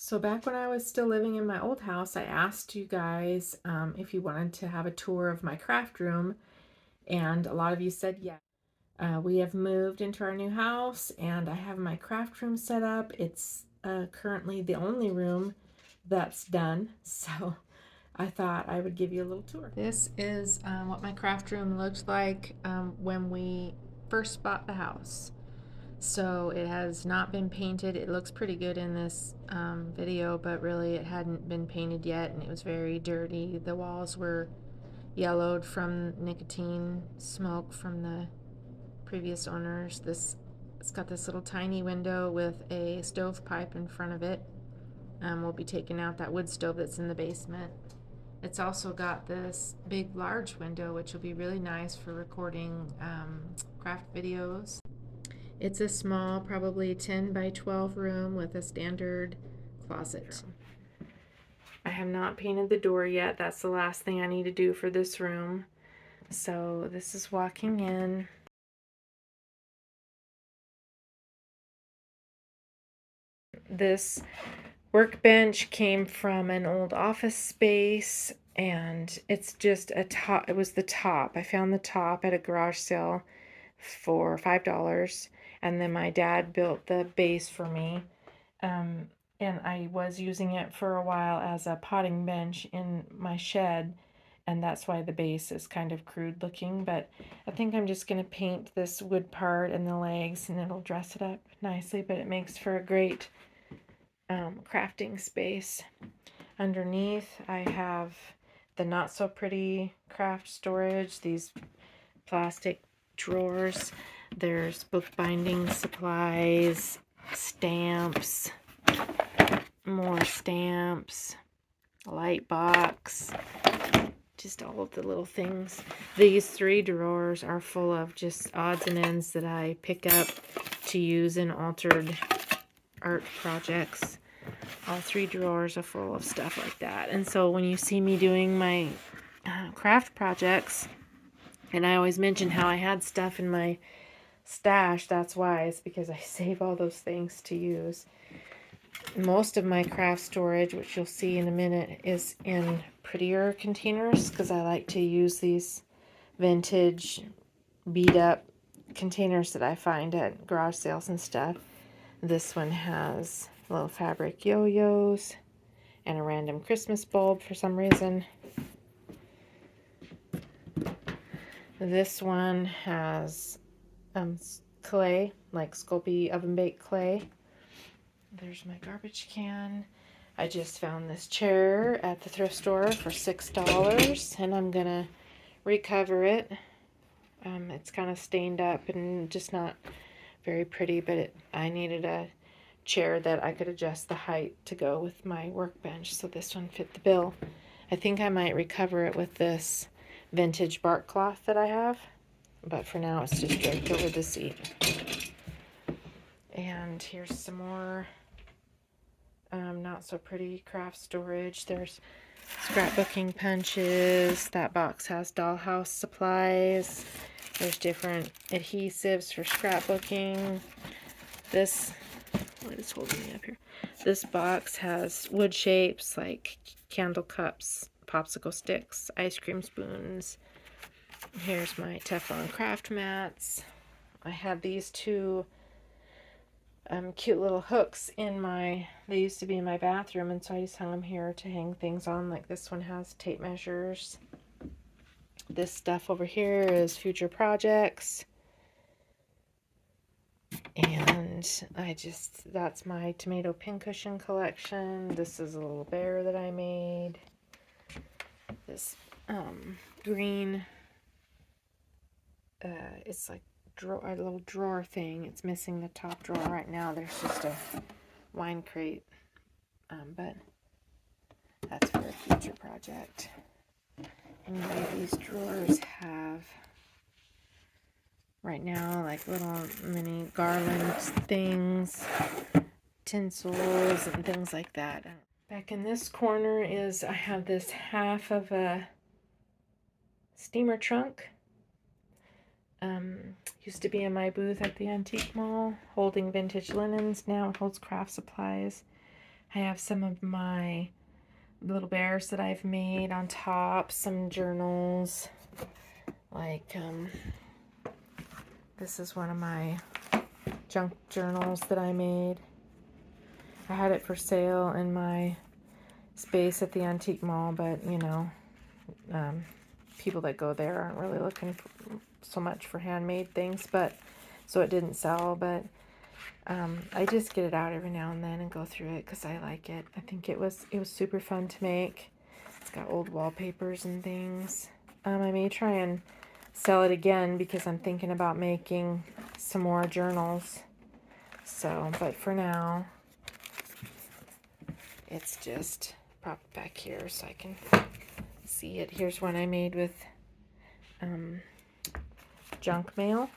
So back when I was still living in my old house, I asked you guys if you wanted to have a tour of my craft room, and a lot of you said yes. We have moved into our new house, and I have my craft room set up. It's currently the only room that's done, so I thought I would give you a little tour. This is what my craft room looked like when we first bought the house. So it has not been painted. It looks pretty good in this video, but really it hadn't been painted yet, and it was very dirty. The walls were yellowed from nicotine smoke from the previous owners. It's got this little tiny window with a stovepipe in front of it. We'll be taking out that wood stove that's in the basement. It's also got this big large window, which will be really nice for recording craft videos. It's a small, probably 10 by 12 room with a standard closet. I have not painted the door yet. That's the last thing I need to do for this room. So this is walking in. This workbench came from an old office space, and it's just a top. It was the top. I found the top at a garage sale for $5, and then my dad built the base for me, and I was using it for a while as a potting bench in my shed, and that's why the base is kind of crude looking. But I think I'm just going to paint this wood part and the legs, and it'll dress it up nicely, but it makes for a great crafting space. Underneath I have the not so pretty craft storage, these plastic drawers. There's bookbinding supplies, stamps, more stamps, a light box, just all of the little things. These 3 drawers are full of just odds and ends that I pick up to use in altered art projects. All 3 drawers are full of stuff like that. And so when you see me doing my craft projects, and I always mention how I had stuff in my stash, that's why. It's because I save all those things to use. Most of my craft storage, which you'll see in a minute, is in prettier containers because I like to use these vintage beat up containers that I find at garage sales and stuff. This one has little fabric yo-yos and a random Christmas bulb for some reason. This one has clay, like Sculpey oven baked clay. There's my garbage can. I just found this chair at the thrift store for $6, and I'm gonna recover it. It's kind of stained up and just not very pretty, but I needed a chair that I could adjust the height to go with my workbench, so this one fit the bill. I think I might recover it with this vintage bark cloth that I have, but for now it's just draped over the seat. And here's some more not so pretty craft storage. There's scrapbooking punches. That box has dollhouse supplies. There's different adhesives for scrapbooking. What is holding me up here? This box has wood shapes like candle cups, popsicle sticks, ice cream spoons. Here's my Teflon craft mats. I have these 2 cute little hooks they used to be in my bathroom, and so I just hung them here to hang things on. Like this one has tape measures. This stuff over here is future projects. And that's my tomato pincushion collection. This is a little bear that I made. This green, it's like a little drawer thing. It's missing the top drawer right now. There's just a wine crate, but that's for a future project. Anyway, these drawers have right now like little mini garland things, tinsels and things like that. Back in this corner I have this half of a steamer trunk. Used to be in my booth at the antique mall holding vintage linens. Now it holds craft supplies. I have some of my little bears that I've made on top, some journals, like this is one of my junk journals that I made. I had it for sale in my space at the antique mall, but you know, people that go there aren't really looking so much for handmade things, but so it didn't sell. But I just get it out every now and then and go through it because I like it. I think it was super fun to make. It's got old wallpapers and things. I may try and sell it again because I'm thinking about making some more journals. So, but for now, it's just propped back here so I can see it. Here's one I made with junk mail.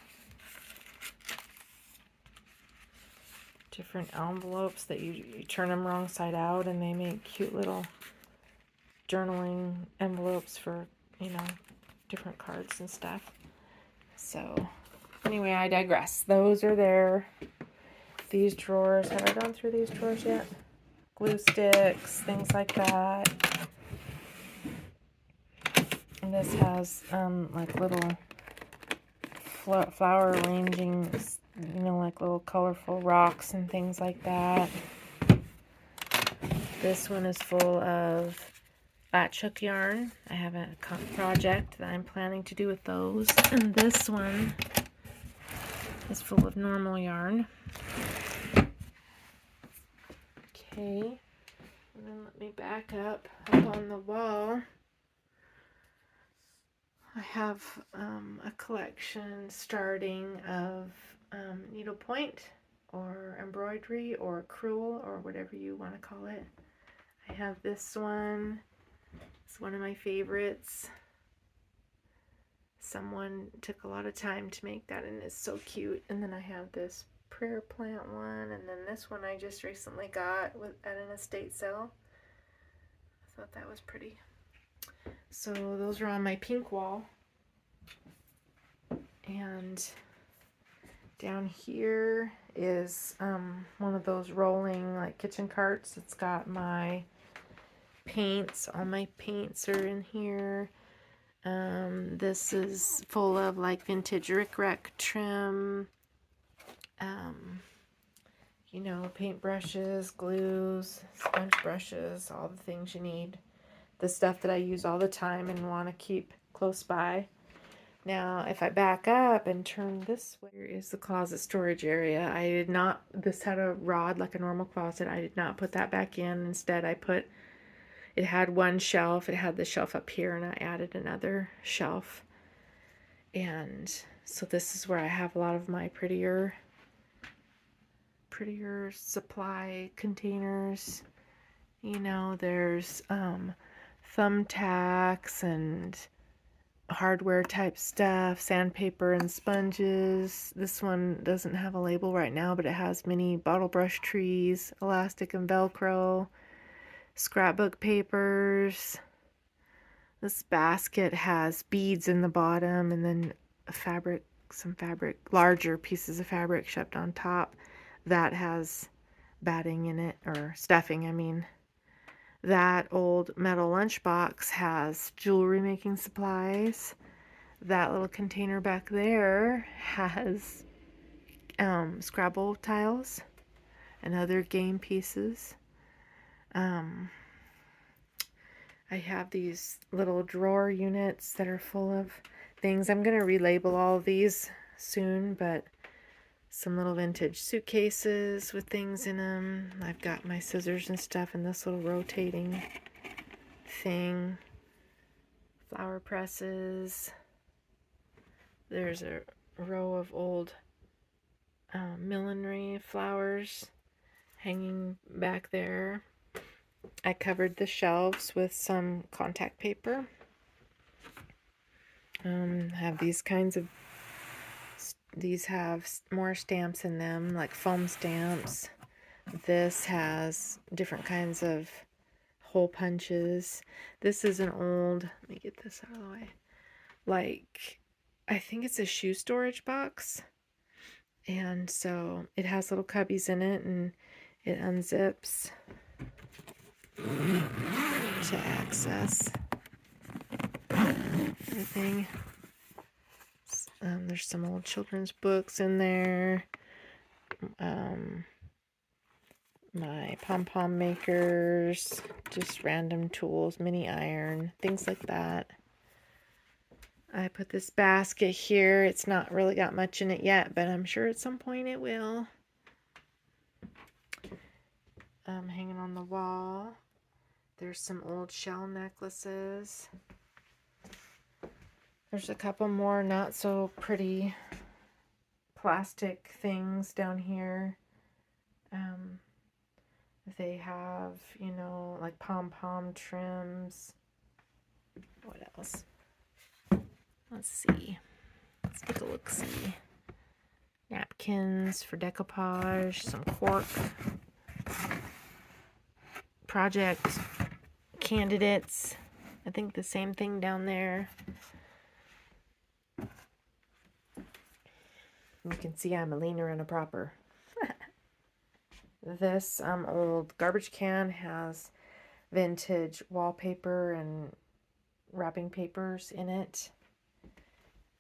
Different envelopes that you turn them wrong side out and they make cute little journaling envelopes for, you know, different cards and stuff. So anyway, I digress. Those are there. These drawers, have I gone through these drawers yet? Glue sticks, things like that. And this has like little flower arranging, you know, like little colorful rocks and things like that. This one is full of latch hook yarn. I have a project that I'm planning to do with those. And this one is full of normal yarn. Okay, and then let me back up on the wall. I have a collection starting of needlepoint or embroidery or crewel or whatever you want to call it. I have this one. It's one of my favorites. Someone took a lot of time to make that and it's so cute. And then I have this prayer plant one, and then this one I just recently got at an estate sale. I thought that was pretty. So those are on my pink wall. And down here is one of those rolling like kitchen carts. It's got my paints. All my paints are in here. This is full of like vintage Rick trim. You know, paint brushes, glues, sponge brushes, all the things you need. The stuff that I use all the time and want to keep close by. Now, if I back up and turn this way, here is the closet storage area. I did not, this had a rod like a normal closet. I did not put that back in. Instead, it had one shelf. It had the shelf up here, and I added another shelf. And so this is where I have a lot of my prettier supply containers. You know, there's thumbtacks and hardware type stuff, sandpaper and sponges. This one doesn't have a label right now, but it has mini bottle brush trees, elastic and Velcro, scrapbook papers. This basket has beads in the bottom and then some fabric, larger pieces of fabric shoved on top. That has batting in it, or stuffing, I mean. That old metal lunchbox has jewelry making supplies. That little container back there has Scrabble tiles and other game pieces. I have these little drawer units that are full of things. I'm going to relabel all of these soon, but some little vintage suitcases with things in them. I've got my scissors and stuff in this little rotating thing. Flower presses. There's a row of old millinery flowers hanging back there. I covered the shelves with some contact paper. Have these kinds of, these have more stamps in them, like foam stamps. This has different kinds of hole punches. This is an old, let me get this out of the way, like, I think it's a shoe storage box. And so it has little cubbies in it and it unzips. to access everything. There's some old children's books in there. My pom-pom makers, just random tools, mini iron, things like that. I put this basket here. It's not really got much in it yet, but I'm sure at some point it will. Hanging on the wall. There's some old shell necklaces. There's a couple more not so pretty plastic things down here. They have, you know, like pom-pom trims. What else? Let's see. Let's take a look-see. Napkins for decoupage, some cork. Project candidates. I think the same thing down there. You can see I'm a leaner and a proper. This old garbage can has vintage wallpaper and wrapping papers in it.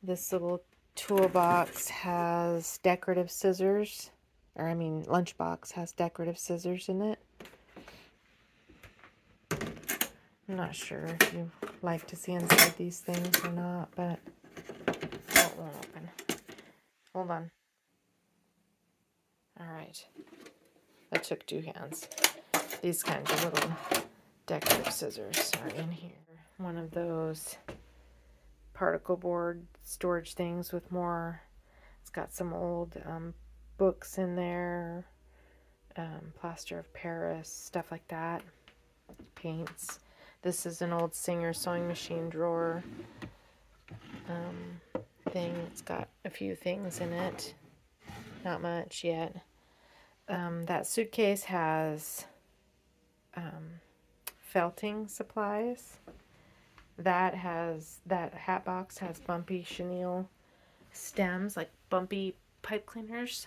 This little toolbox has decorative scissors, lunchbox has decorative scissors in it. I'm not sure if you like to see inside these things or not, but oh, it won't open. Hold on. Alright. That took 2 hands. These kinds of little decorative scissors are in here. One of those particle board storage things with more. It's got some old books in there, plaster of Paris, stuff like that. Paints. This is an old Singer sewing machine drawer thing. It's got a few things in it. Not much yet. That suitcase has felting supplies. That hat box has bumpy chenille stems, like bumpy pipe cleaners.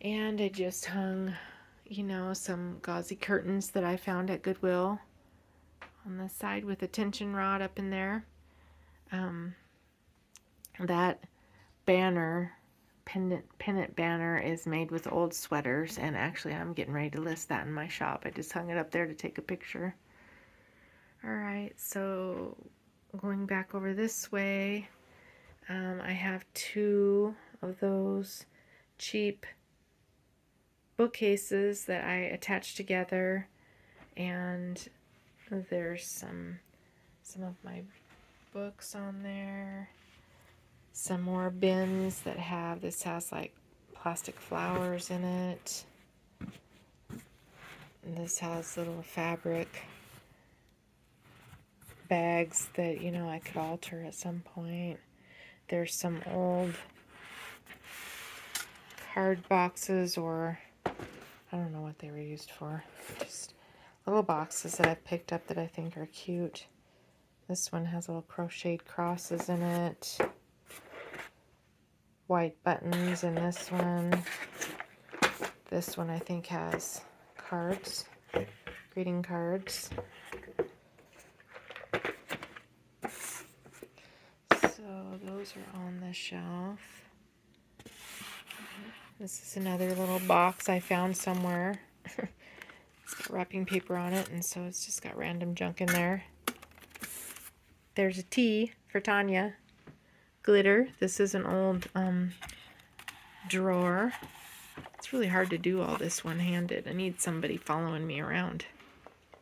And I just hung, you know, some gauzy curtains that I found at Goodwill on the side with a tension rod up in there. That banner, pennant banner, is made with old sweaters, and actually I'm getting ready to list that in my shop. I just hung it up there to take a picture. Alright, so going back over this way, I have 2 of those cheap bookcases that I attached together, and there's some of my books on there. Some more bins that have, this has like plastic flowers in it. And this has little fabric bags that, you know, I could alter at some point. There's some old card boxes, or I don't know what they were used for. Just little boxes that I picked up that I think are cute. This one has little crocheted crosses in it. White buttons in this one. This one I think has cards, greeting cards. So those are on the shelf. This is another little box I found somewhere. It's got wrapping paper on it, and so it's just got random junk in there. There's a T for Tanya. Glitter. This is an old drawer. It's really hard to do all this one-handed. I need somebody following me around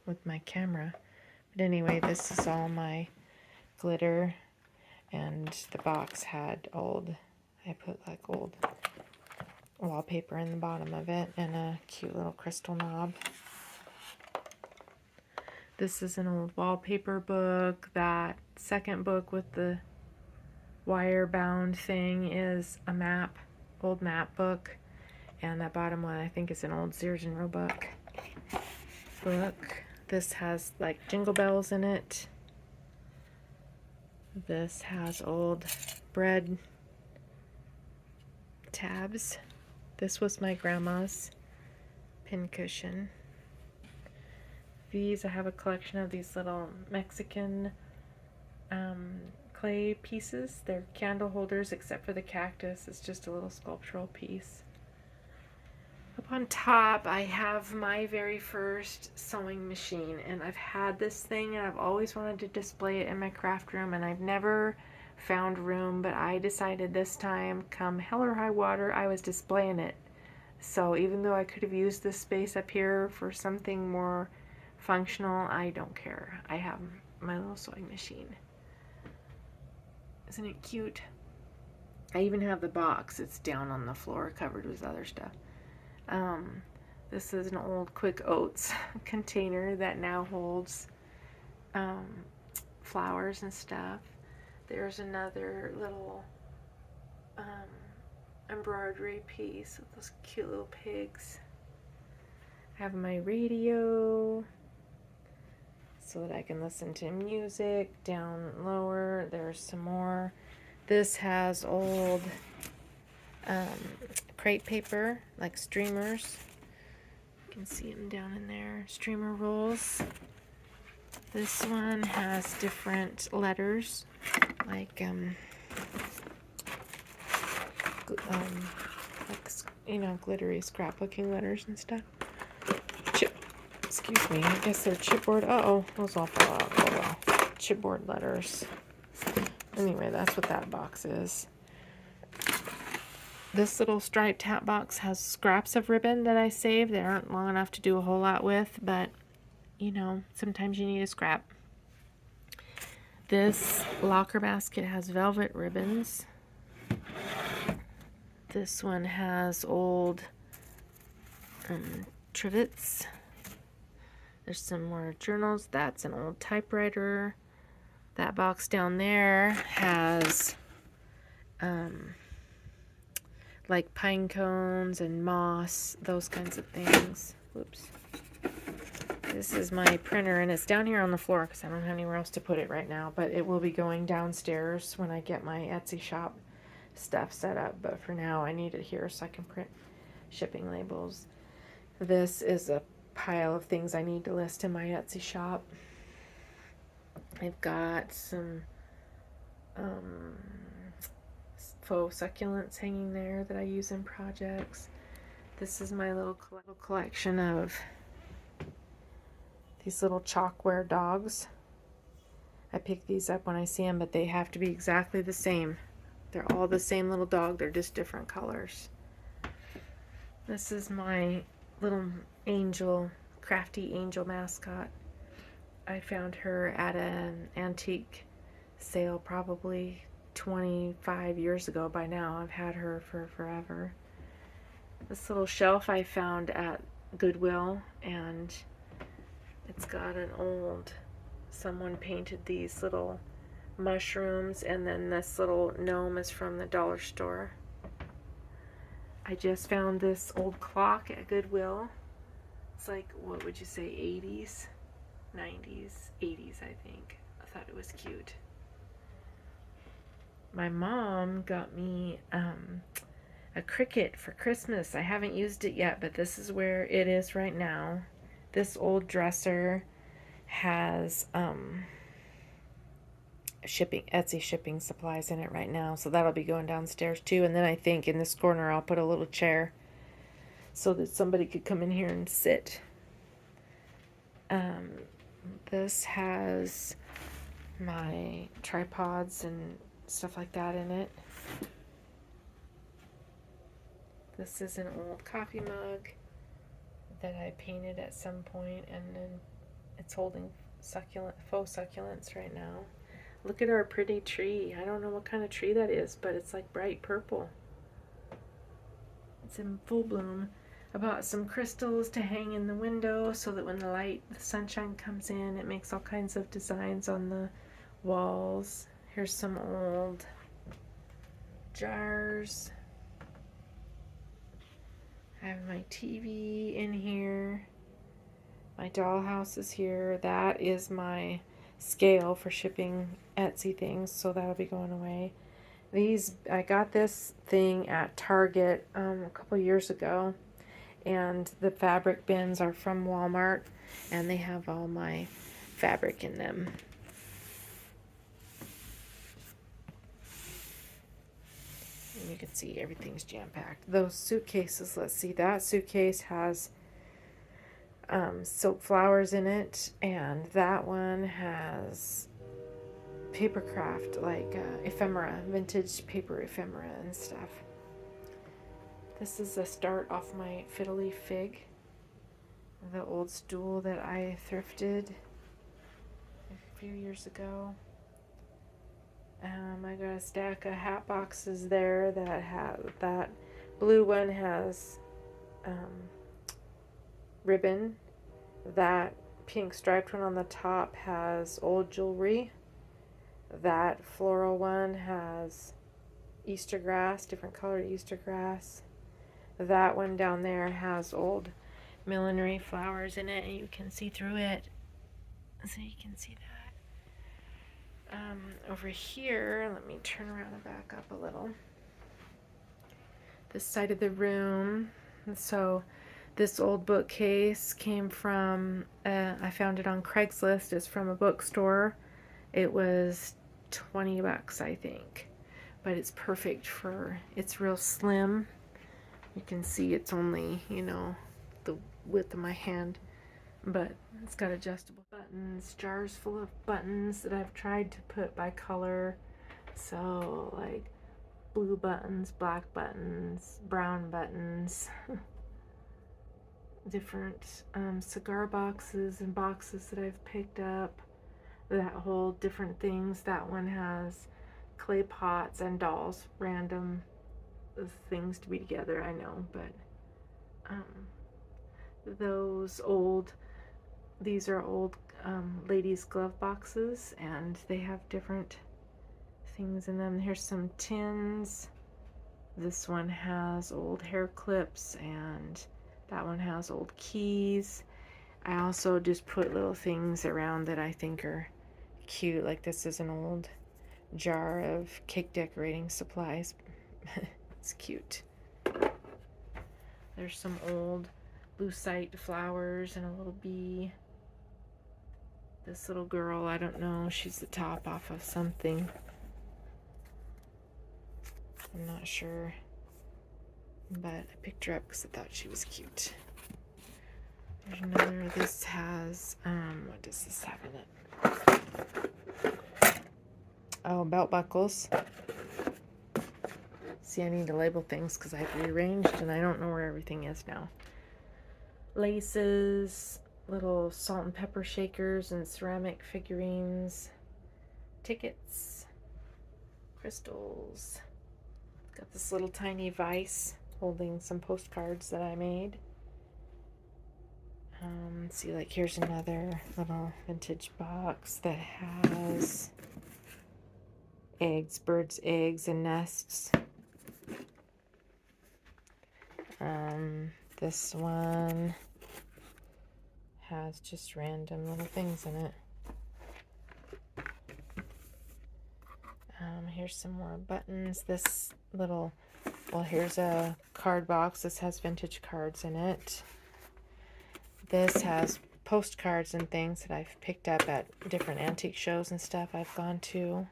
with my camera. But anyway, this is all my glitter, and the box had I put like old wallpaper in the bottom of it, and a cute little crystal knob. This is an old wallpaper book. That second book with the wire bound thing is a map, old map book. And that bottom one I think is an old Sears and Roebuck book. This has like jingle bells in it. This has old bread tabs. This was my grandma's pincushion. these. I have a collection of these little Mexican clay pieces. They're candle holders except for the cactus. It's just a little sculptural piece. Up on top, I have my very first sewing machine, and I've had this thing and I've always wanted to display it in my craft room, and I've never found room, but I decided this time, come hell or high water, I was displaying it. So even though I could have used this space up here for something more functional, I don't care. I have my little sewing machine. Isn't it cute? I even have the box. It's down on the floor covered with other stuff. This is an old Quick Oats container that now holds flowers and stuff. There's another little embroidery piece with those cute little pigs. I have my radio so that I can listen to music. Down lower, there's some more. This has old crepe paper, like streamers. You can see them down in there. Streamer rolls. This one has different letters, like you know, glittery scrapbooking letters and stuff. Excuse me, I guess they're chipboard. Uh-oh, those all fall out. Oh well. Chipboard letters. Anyway, that's what that box is. This little striped hat box has scraps of ribbon that I saved. They aren't long enough to do a whole lot with, but, you know, sometimes you need a scrap. This locker basket has velvet ribbons. This one has old trivets. There's some more journals. That's an old typewriter. That box down there has like pine cones and moss, those kinds of things. Whoops. This is my printer, and it's down here on the floor because I don't have anywhere else to put it right now, but it will be going downstairs when I get my Etsy shop stuff set up. But for now, I need it here so I can print shipping labels. This is a pile of things I need to list in my Etsy shop. I've got some faux succulents hanging there that I use in projects. This is my little collection of these little chalkware dogs. I pick these up when I see them, but they have to be exactly the same. They're all the same little dog, they're just different colors. This is my little angel, crafty angel mascot. I found her at an antique sale probably 25 years ago by now. I've had her for forever. This little shelf I found at Goodwill, and it's got an old, someone painted these little mushrooms, and then this little gnome is from the dollar store. I just found this old clock at Goodwill. It's like, what would you say, 80s? 90s, 80s, I think. I thought it was cute. My mom got me a Cricut for Christmas. I haven't used it yet, but this is where it is right now. This old dresser has Etsy shipping supplies in it right now, so that'll be going downstairs too. And then I think in this corner I'll put a little chair so that somebody could come in here and sit. This has my tripods and stuff like that in it. This is an old coffee mug that I painted at some point, and then it's holding faux succulents right now. Look at our pretty tree. I don't know what kind of tree that is, but it's like bright purple. It's in full bloom. I bought some crystals to hang in the window so that when the sunshine comes in, it makes all kinds of designs on the walls. Here's some old jars. I have my TV in here. My dollhouse is here. That is my scale for shipping Etsy things, so that'll be going away. I got this thing at Target a couple years ago, And the fabric bins are from Walmart, and they have all my fabric in them. And you can see everything's jam-packed. Those suitcases, let's see, that suitcase has silk flowers in it, and that one has paper craft, like ephemera, vintage paper ephemera and stuff. This is a start off my fiddly fig, the old stool that I thrifted a few years ago. I got a stack of hat boxes there that that blue one has ribbon. That pink striped one on the top has old jewelry. That floral one has Easter grass, different colored Easter grass. That one down there has old millinery flowers in it, and you can see through it. So you can see that. Over here, let me turn around and back up a little. This side of the room. So this old bookcase came from, I found it on Craigslist. It's from a bookstore. It was $20, I think. But it's perfect for, it's real slim. You can see it's only, you know, the width of my hand. But it's got adjustable buttons, jars full of buttons that I've tried to put by color. So like blue buttons, black buttons, brown buttons, different cigar boxes and boxes that I've picked up that hold different things. That one has clay pots and dolls, random things to be together, I know, but those old, these are old ladies' glove boxes, and they have different things in them. Here's some tins. This one has old hair clips, and that one has old keys. I also just put little things around that I think are cute. Like this is an old jar of cake decorating supplies. It's cute. There's some old lucite flowers and a little bee. This little girl, I don't know, she's the top off of something. I'm not sure, but I picked her up because I thought she was cute. There's another, this has, what does this have in it? Oh, belt buckles. See, I need to label things because I've rearranged and I don't know where everything is now. Laces, little salt and pepper shakers and ceramic figurines, tickets, crystals. Got this little tiny vise holding some postcards that I made. See, like here's another little vintage box that has eggs, birds' eggs and nests. This one has just random little things in it. Here's some more buttons. This little, well, here's a card box. This has vintage cards in it. This has postcards and things that I've picked up at different antique shows and stuff I've gone to.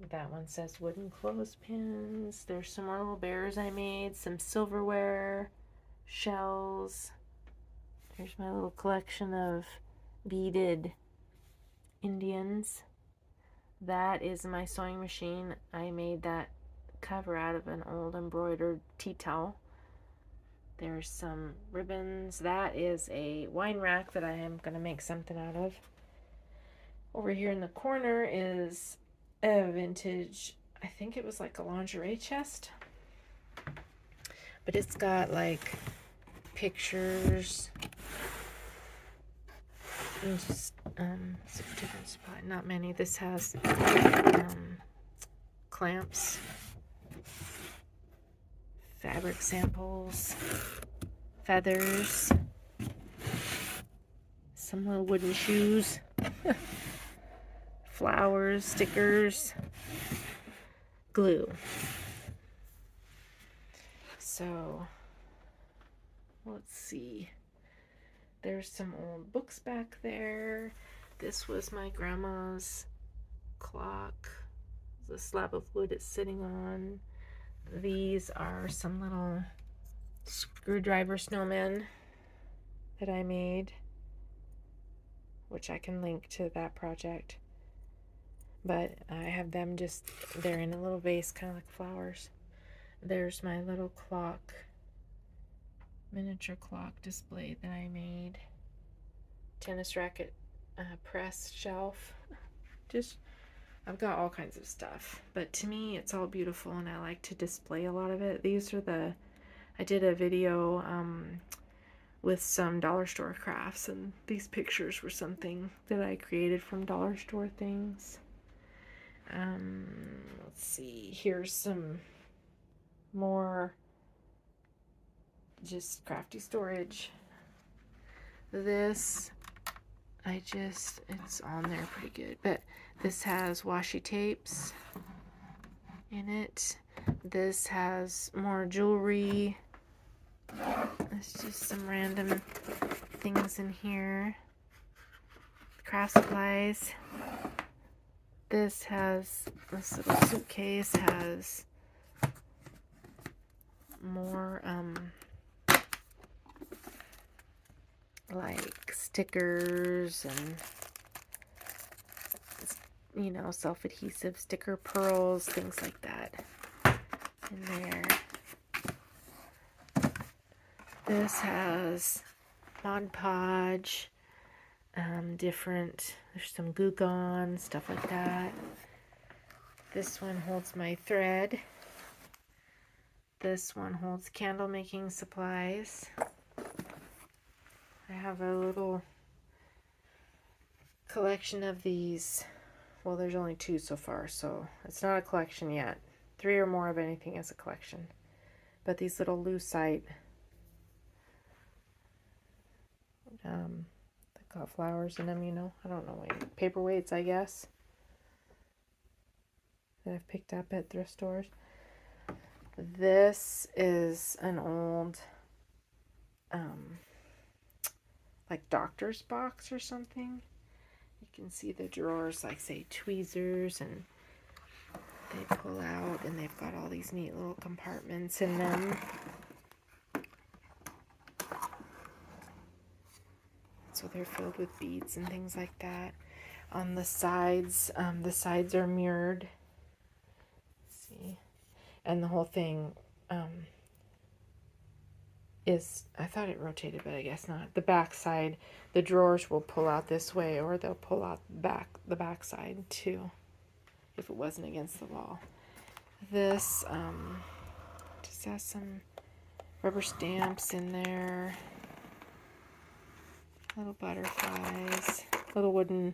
That one says wooden clothespins. There's some more little bears I made, some silverware, shells. There's my little collection of beaded Indians. That is my sewing machine. I made that cover out of an old embroidered tea towel. There's some ribbons. That is a wine rack that I am going to make something out of. Over here in the corner is a vintage, I think it was like a lingerie chest, but it's got like pictures and just it's a different spot, not many. This has clamps, fabric samples, feathers, some little wooden shoes, flowers, stickers, glue. So let's see. There's some old books back there. This was my grandma's clock. The slab of wood it's sitting on. These are some little screwdriver snowmen that I made, which I can link to that project. But I have them just, they're in a little vase, kind of like flowers. There's my little clock, miniature clock display that I made. Tennis racket press shelf. Just, I've got all kinds of stuff. But to me, it's all beautiful and I like to display a lot of it. These are I did a video with some dollar store crafts, and these pictures were something that I created from dollar store things. Let's see, here's some more just crafty storage. This, it's on there pretty good, but this has washi tapes in it. This has more jewelry. It's just some random things in here. Craft supplies. This little suitcase has more like stickers and self-adhesive sticker pearls, things like that in there. This has Mod Podge, there's some Goo Gone, stuff like that. This one holds my thread. This one holds candle making supplies. I have a little collection of these. Well, there's only 2 so far, so it's not a collection yet. 3 or more of anything is a collection. But these little lucite, they got flowers in them, I don't know, paperweights, I guess, that I've picked up at thrift stores. This is an old, like doctor's box or something. You can see the drawers, like say tweezers, and they pull out, and they've got all these neat little compartments in them. So they're filled with beads and things like that. On the sides are mirrored. Let's see, and the whole thing I thought it rotated, but I guess not. The back side, the drawers will pull out this way, or they'll pull out the back side too, if it wasn't against the wall. This just has some rubber stamps in there, little butterflies, little wooden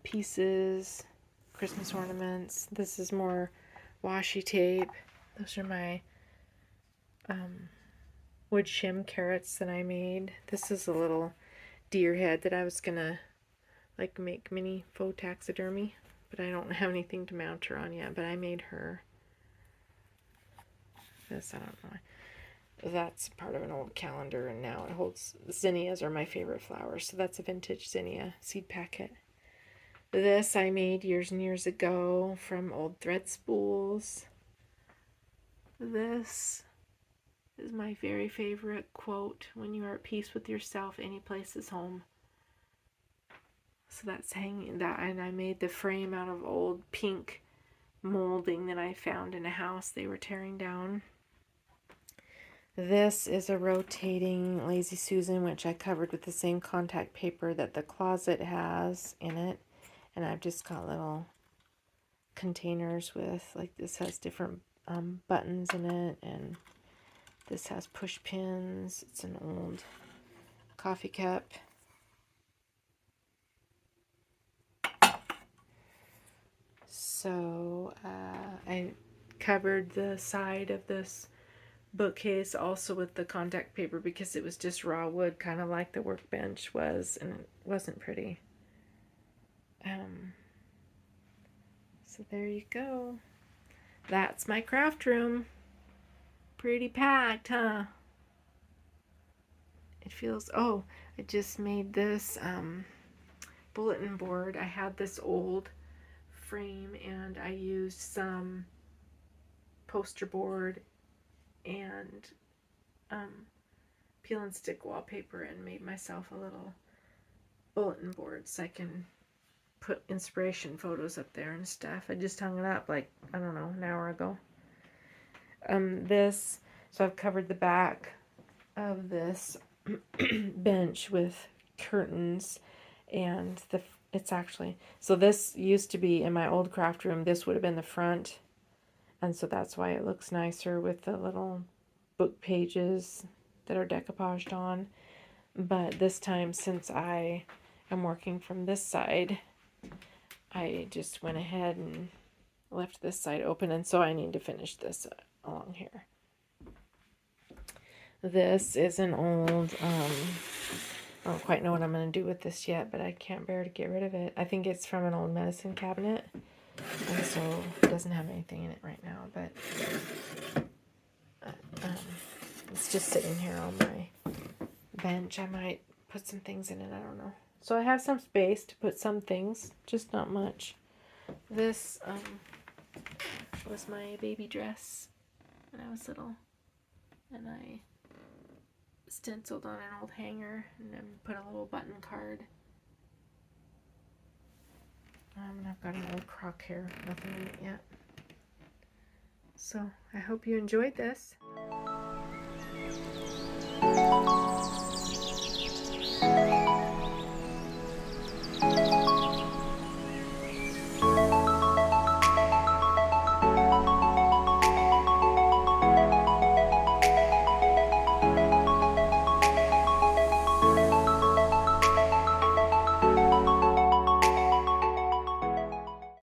pieces, Christmas ornaments. This is more washi tape. Those are my wood shim carrots that I made. This is a little deer head that I was gonna make mini faux taxidermy, but I don't have anything to mount her on yet, but I made her. This, I don't know. That's part of an old calendar, and now it holds, zinnias are my favorite flowers, so that's a vintage zinnia seed packet. This I made years and years ago from old thread spools. This is my very favorite quote: "When you are at peace with yourself, any place is home." So that's hanging that, and I made the frame out of old pink molding that I found in a house they were tearing down. This is a rotating Lazy Susan, which I covered with the same contact paper that the closet has in it, and I've just got little containers with, like, this has different buttons in it, and this has push pins. It's an old coffee cup. So I covered the side of this bookcase also with the contact paper because it was just raw wood, kind of like the workbench was, and it wasn't pretty. So there you go. That's my craft room. Pretty packed, huh? It feels, oh, I just made this bulletin board. I had this old frame and I used some poster board and peel and stick wallpaper and made myself a little bulletin board so I can put inspiration photos up there and stuff. I just hung it up like, I don't know, an hour ago. So I've covered the back of this bench with curtains, and it's actually, so this used to be in my old craft room. This would have been the front, and so that's why it looks nicer with the little book pages that are decoupaged on. But this time, since I am working from this side, I just went ahead and left this side open, and so I need to finish this along here. This is an old, I don't quite know what I'm going to do with this yet, but I can't bear to get rid of it. I think it's from an old medicine cabinet, and so it doesn't have anything in it right now, but it's just sitting here on my bench. I might put some things in it, I don't know. So I have some space to put some things, just not much. This was my baby dress when I was little, and I stenciled on an old hanger and then put a little button card. And I've got an old crock here, nothing in it yet. So I hope you enjoyed this.